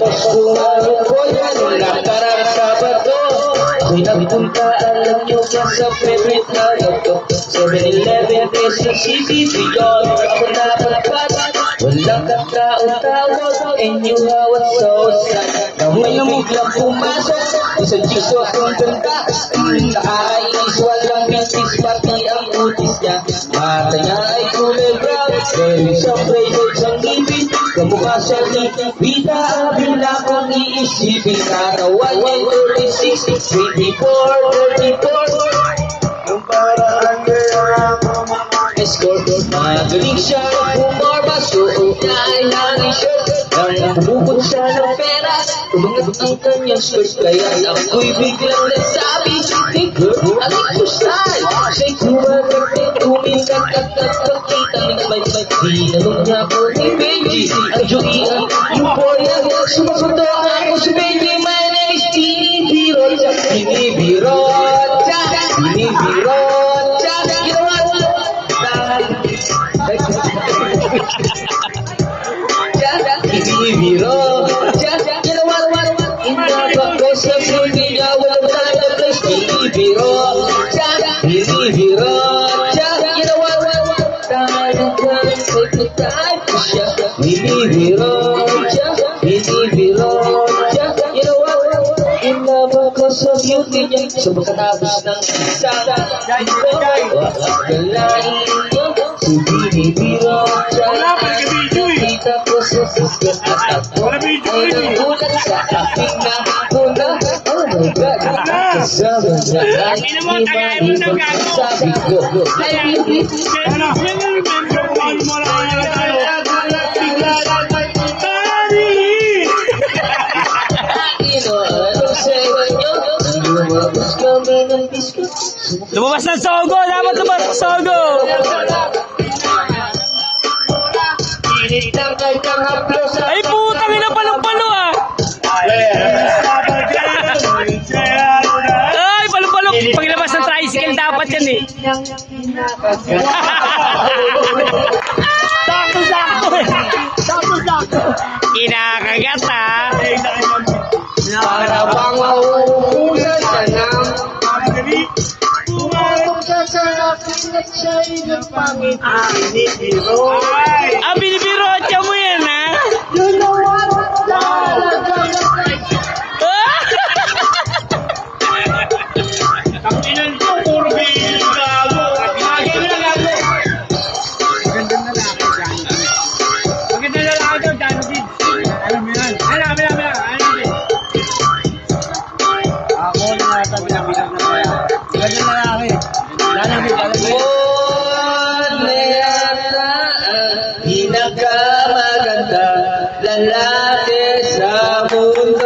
Tapos kumaro ko yan, nakarang Sabado. Ako'y nagpunta, alam nyo ba sa favorite na to? 7-Eleven, Quezon City, beyond. Ako napadpad, walang katao-tawag, and you have a so sad. Na may biglang pumasok, isang chiso kong ganda. Nakakainis, walang business, pati ang utis niya. Mata niya ay kulay brown, very soft razor sa ngipin. Kamukha siya ni Vita, bila kong iisipin. Katawan niya 36, 24, 34. Yung paraan kaya ako Escort, magaling siya bumaba, suot niya ay hangin shirt. Nang bubukod siya ng pera, umangat ang kanyang skirt. Kaya ako'y biglang nasabi, hey girl, aling ko style. Siya'y kumagating, kumingat at nagpakita ng may-may. Tinanong niya ako ni Benji, ang Joey-an, yung boya. Sumasunod ako si Benji, my name is Tini Birocha. Tini Birocha, Tini Birocha. Ginawa Biro, you know what? In the progress of moving, I will tell the place. Biro, you know what? Time and time, take the time to shut. Biro, you know what? In the progress of moving, so pagkatapos ng isang galain mo, si Biro, kita ko sa sister at ako ay nagulat sa aking nakuna. Oh my God, kasama na ay iba-ibang sabi ko. Lumabas ng Sogo! Dapat lumabas ng Sogo! Ay putang ina, palong-palo ah! Ay, palong-palo! Paglabas ng tricycle dapat yan eh! Sakto! Kinakagat ah! Para bang mauubusan ka ng Ah, binibirotya mo yan ah! Tanginan ko, puro bilhin gago. Lagi na gago. Magandang lalaki dyan. Magandang lalaki daw, dyan. Alam mo yan. Alam. Ako na natabi na bilang na kaya. Magandang lalaki. Lalamig. pinakamaganda lalaki sa mundo.